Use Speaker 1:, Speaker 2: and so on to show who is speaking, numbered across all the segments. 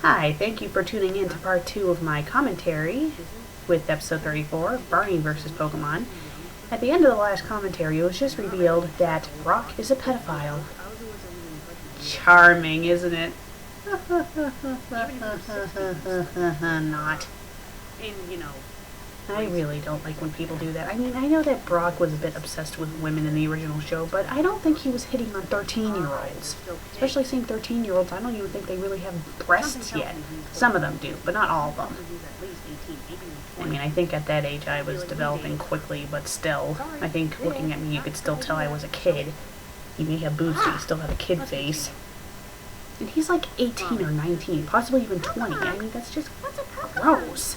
Speaker 1: Hi, thank you for tuning in to part 2 of my commentary with episode 34, Barney vs. Pokemon. At the end of the last commentary, it was just revealed that Brock is a pedophile. Charming, isn't it? Not. I really don't like when people do that. I mean, I know that Brock was a bit obsessed with women in the original show, but I don't think he was hitting on 13-year-olds. Especially seeing 13-year-olds, I don't even think they really have breasts yet. Some of them do, but not all of them. I mean, I think at that age I was developing quickly, but still, I think looking at me you could still tell I was a kid. You may have boobs, but you still have a kid face. And he's like 18 or 19, possibly even 20. I mean, that's just gross.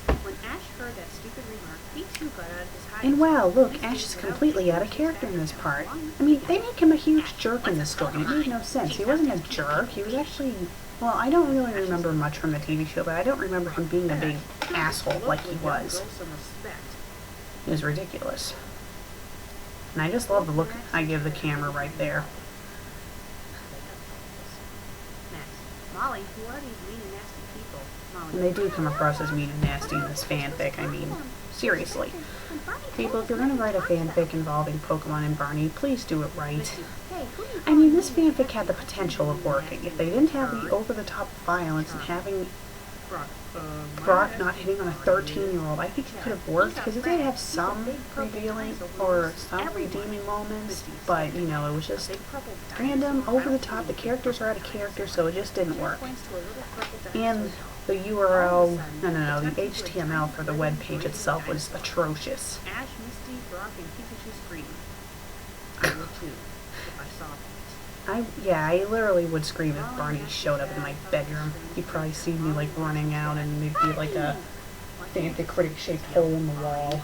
Speaker 1: And wow, look, Ash is completely out of character in this part. I mean, they make him a huge jerk in this story. It made no sense. He wasn't a jerk. He was actually... Well, I don't really remember much from the TV show, but I don't remember him being a big asshole like he was. It was ridiculous. And I just love the look I give the camera right there. And they do come across as mean and nasty in this fanfic, I mean, seriously. People, if you're going to write a fanfic involving Pokemon and Barney, please do it right. I mean, this fanfic had the potential of working. If they didn't have the over-the-top violence and having Brock not hitting on a 13-year-old, I think it could have worked, because it did have some revealing or some redeeming moments, but, you know, it was just random, over-the-top. The characters are out of character, so it just didn't work. And the URL, the HTML for the web page itself was atrocious. Ash, Misty, Brock, and Pikachu scream. I would too, if I saw that. I literally would scream if Barney showed up in my bedroom. He'd probably see me like running out and there'd be like a FanFic Critic shaped hole in the wall.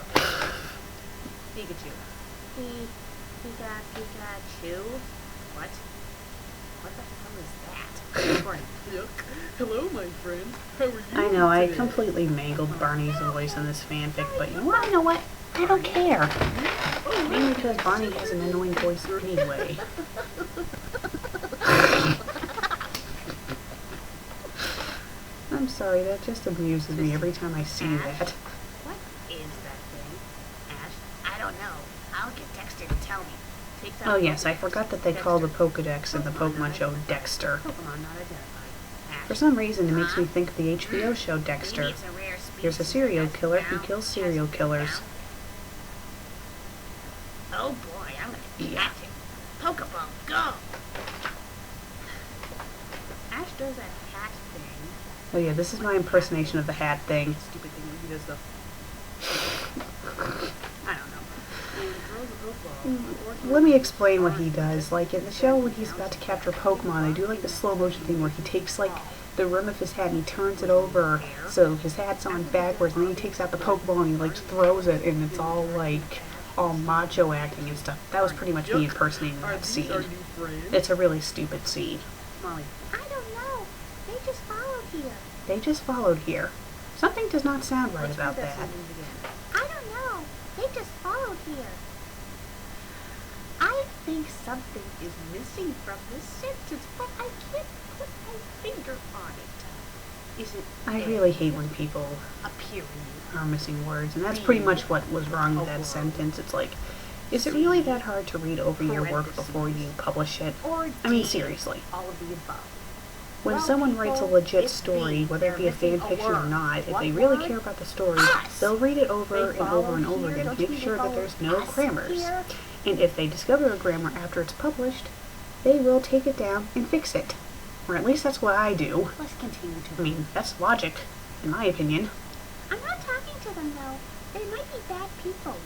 Speaker 1: Pikachu. Pikachu? What? What the hell is that? Barney.
Speaker 2: Yuck. Hello, my friend. How are you?
Speaker 1: I know, I completely mangled Barney's voice in this fanfic, but you know what? I don't care. Mainly because Barney has an annoying voice anyway. I'm sorry, that just amuses me every time I see that.
Speaker 3: What is that thing? Ash? I don't know. I'll get Dexter to tell me.
Speaker 1: Oh yes, I forgot that they call the Pokedex in the Pokemon show Dexter. For some reason, it makes me think of the HBO show Dexter. Here's a serial killer who kills serial killers.
Speaker 3: Oh boy, I'm gonna catch him. Pokeball, go! Ash does that hat thing.
Speaker 1: Oh yeah, this is my impersonation of the hat thing.
Speaker 2: Stupid thing when he does the...
Speaker 3: I don't know.
Speaker 1: Let me explain what he does. Like in the show when he's about to capture Pokemon, I do like the slow motion thing where he takes like the rim of his hat and he turns it over so his hat's on backwards, and then he takes out the Pokeball and he like throws it, and it's all like all macho acting and stuff. That was pretty much me impersonating that scene. It's a really stupid scene.
Speaker 3: Molly. I don't know. They just followed here.
Speaker 1: They just followed here. Something does not sound right about that.
Speaker 3: I don't know. They just followed here. I think something is missing from this sentence, but I can't put my finger on it. Is it?
Speaker 1: I really hate when people
Speaker 3: appearing
Speaker 1: are missing words, and that's pretty much what was wrong with that sentence. It's like, is it really that hard to read over your work before you publish it? I mean, seriously.
Speaker 3: All of the above.
Speaker 1: When someone writes a legit story, whether it be a fan fiction or not, if they really care about the story, they'll read it over and over and over again to make sure that there's no grammars. And if they discover a grammar after it's published, they will take it down and fix it. Or at least that's what I do.
Speaker 3: Let's continue to.
Speaker 1: I mean, that's logic, in my opinion.
Speaker 3: I'm not talking to them, though. They might be bad people.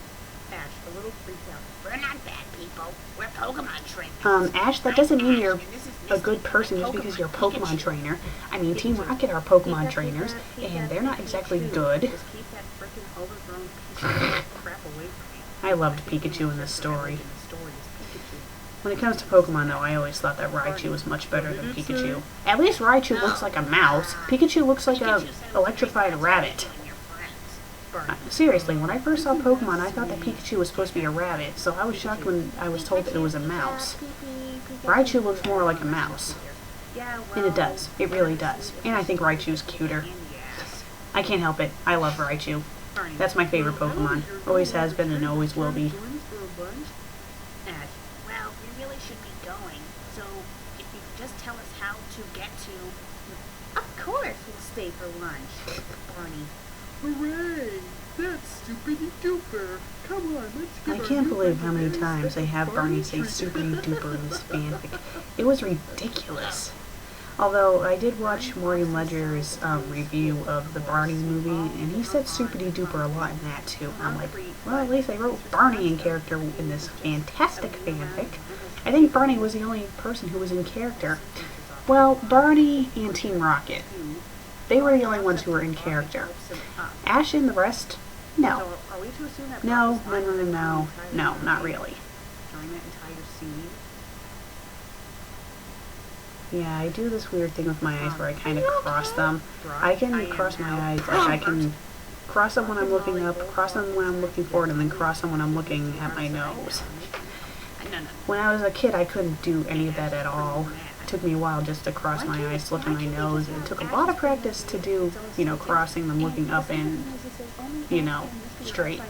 Speaker 3: Ash, a little freaked out. We're not bad people. We're Pokemon trainers.
Speaker 1: Ash, that doesn't mean you're a good person just because you're a Pokemon trainer. I mean, Team Rocket are Pokemon trainers, and they're not exactly good.
Speaker 3: Just keep that frickin' overgrown piece of crap away from me.
Speaker 1: I loved Pikachu in this story. When it comes to Pokemon, though, I always thought that Raichu was much better than Pikachu. At least Raichu looks like a mouse. Pikachu looks like a electrified rabbit. Seriously, when I first saw Pokemon, I thought that Pikachu was supposed to be a rabbit, so I was shocked when I was told that it was a mouse. Raichu looks more like a mouse.
Speaker 3: Yeah, well,
Speaker 1: And it does. It really does. And I think Raichu's cuter.
Speaker 3: Yes.
Speaker 1: I can't help it. I love Raichu.
Speaker 3: Barney.
Speaker 1: That's my favorite Pokemon. Always has been and always will be.
Speaker 2: Join us for a bunch?
Speaker 3: Ash. Well, we really should be going. So, if you could just tell us how to get to... Of course we'll stay for lunch. Barney.
Speaker 2: Hooray! That's stupidity duper. Come on, let's get
Speaker 1: I
Speaker 2: our
Speaker 1: can't
Speaker 2: new
Speaker 1: believe
Speaker 2: friend
Speaker 1: how many
Speaker 2: a very
Speaker 1: times they
Speaker 2: special
Speaker 1: have Barney say
Speaker 2: treat.
Speaker 1: super duper in this fanfic. It was ridiculous. Although I did watch Maureen Ledger's review of the Barney movie, and he said soupity duper a lot in that too. I'm like, well, at least I wrote Barney in character in this fantastic fanfic. I think Barney was the only person who was in character. Well, Barney and Team Rocket. They were the only ones who were in character. Ash and the rest, no.
Speaker 3: So, are we to assume that
Speaker 1: No,
Speaker 3: Barney's
Speaker 1: no, no, no,
Speaker 3: on
Speaker 1: no.
Speaker 3: the
Speaker 1: No,
Speaker 3: entire
Speaker 1: not really.
Speaker 3: during that entire scene?
Speaker 1: Yeah, I do this weird thing with my eyes where I kind of cross them. I can cross my eyes, like I can cross them when I'm looking up, cross them when I'm looking forward, and then cross them when I'm looking at my nose.
Speaker 3: No.
Speaker 1: When I was a kid, I couldn't do any of that at all. It took me a while just to cross my eyes, to look at my nose, and it took a lot of practice to do, crossing them, looking up and, straight.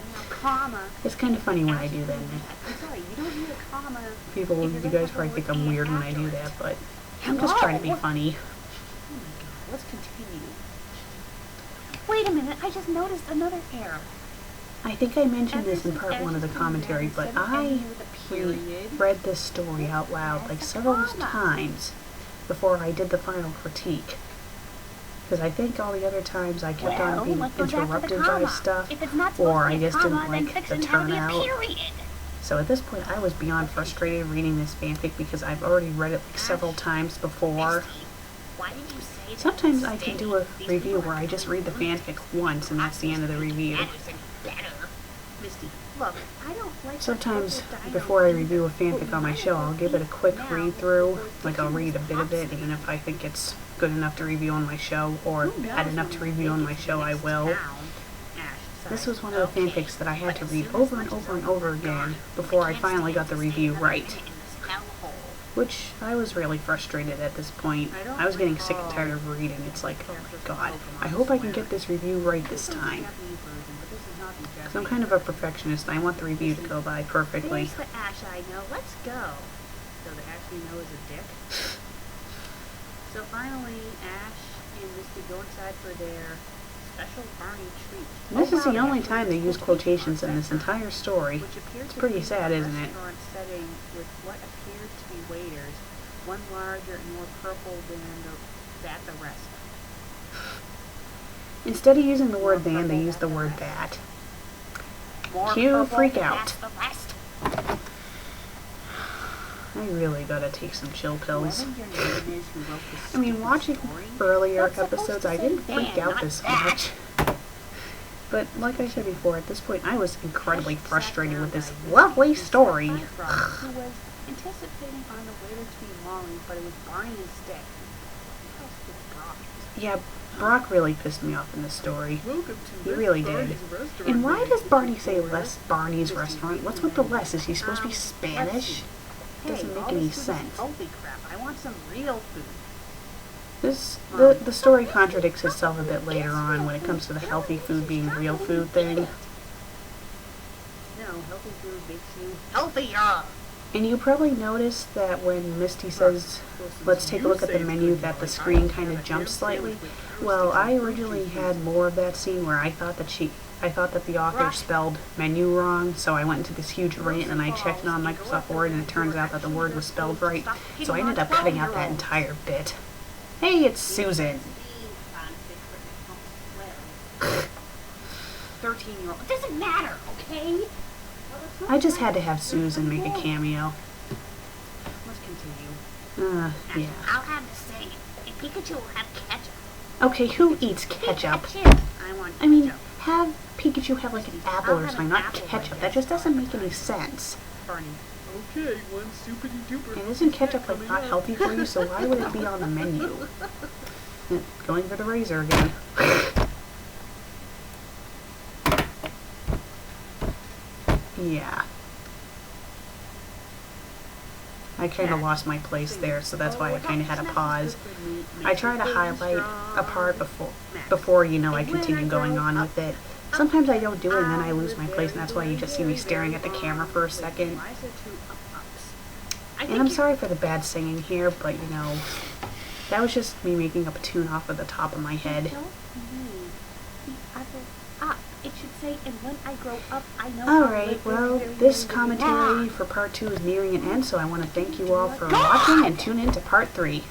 Speaker 1: It's kind of funny when I do that.
Speaker 3: I'm sorry, you don't need a comma.
Speaker 1: You guys probably think I'm weird when I do that, but I'm just trying to be funny.
Speaker 3: Oh my god, let's continue. Wait a minute, I just noticed another error.
Speaker 1: I think I mentioned this in part 1 of the commentary, but I read this story out loud like several times before I did the final critique. Because I think all the other times I kept on being interrupted by stuff, or I just didn't like the turnout. So at this point I was beyond frustrated reading this fanfic because I've already read it like several times before. Sometimes I can do a review where I just read the fanfic once and that's the end of the review. Sometimes before I review a fanfic on my show, I'll give it a quick read through, like I'll read a bit of it, and if I think it's good enough to review on my show, or bad enough to review on my show, I will. This was one of the fanfics that I had to read over and over and over again before I finally got the review right. Which, I was really frustrated at this point. I was getting sick and tired of reading. It's like, oh my god, I hope I can get this review right this time. Because I'm kind of a perfectionist, I want the review to go by perfectly.
Speaker 3: There's the Ash I know. Let's go. So the Ash we know is a dick. So finally, Ash and Misty go inside for their special Barney treat.
Speaker 1: This is the only time they use quotations in this entire story.
Speaker 3: Which appears
Speaker 1: It's
Speaker 3: to
Speaker 1: pretty
Speaker 3: be
Speaker 1: sad,
Speaker 3: a
Speaker 1: isn't it?
Speaker 3: restaurant setting with what appears to be waiters, one larger and more purple than the rest.
Speaker 1: Instead of using the word than, they use the word that.
Speaker 3: More
Speaker 1: Cue
Speaker 3: purple
Speaker 1: freak
Speaker 3: than
Speaker 1: out.
Speaker 3: the rest.
Speaker 1: I really gotta take some chill pills.
Speaker 3: Whoever your name is who wrote this
Speaker 1: I mean,
Speaker 3: stupid
Speaker 1: watching
Speaker 3: story,
Speaker 1: earlier
Speaker 3: that's supposed
Speaker 1: episodes,
Speaker 3: to
Speaker 1: I
Speaker 3: say
Speaker 1: didn't freak
Speaker 3: than,
Speaker 1: out
Speaker 3: not
Speaker 1: this
Speaker 3: that.
Speaker 1: much. But like I said before, at this point, I was incredibly frustrated with this lovely story.
Speaker 3: Who was anticipating on the waiter to be Molly, but it was Barney instead. What else was Brock?
Speaker 1: Yeah, Brock really pissed me off in this story.
Speaker 2: Welcome to
Speaker 1: He really
Speaker 2: Les
Speaker 1: did.
Speaker 2: Barney's restaurant.
Speaker 1: And why does Barney say Les Barney's restaurant? What's with the Les? Is he supposed to be Spanish? Doesn't make
Speaker 3: all
Speaker 1: any
Speaker 3: this food is
Speaker 1: sense.
Speaker 3: healthy crap. I want some real food.
Speaker 1: The story contradicts itself a bit later on when it comes to the healthy food being real food thing.
Speaker 3: No, healthy food makes you healthier.
Speaker 1: And you probably noticed that when Misty says, let's take a look at the menu, that the screen kind of jumps slightly. Well, I originally had more of that scene where I thought that the author spelled menu wrong, so I went into this huge rant and I checked it on Microsoft Word and it turns out that the word was spelled right. So I ended up cutting out that entire bit. Hey, it's Susan.
Speaker 3: 13-year-old. It doesn't matter, okay?
Speaker 1: I just had to have Susan make a cameo.
Speaker 3: Let's continue.
Speaker 1: Yeah.
Speaker 3: I'll have the same. And Pikachu will have ketchup.
Speaker 1: Okay, who eats ketchup?
Speaker 3: I want
Speaker 1: I mean,
Speaker 3: ketchup.
Speaker 1: have Pikachu have like an apple or something, not ketchup. That just doesn't make any sense.
Speaker 3: Barney.
Speaker 2: Okay, one stupidity duper.
Speaker 1: And isn't ketchup like not healthy for you, so why would it be on the menu? Going for the razor again. Yeah. I kind of lost my place there, so that's why I kind of had to pause. I try to highlight a part before you know I continue going on with it. Sometimes I don't do it and then I lose my place, and that's why you just see me staring at the camera for a second. And I'm sorry for the bad singing here, but you know, that was just me making up a tune off of the top of my head.
Speaker 3: It should say, and when I grow up, I know.
Speaker 1: Alright, well, this commentary for part 2 is nearing an end, so I want to thank you all for watching and tune in to part 3.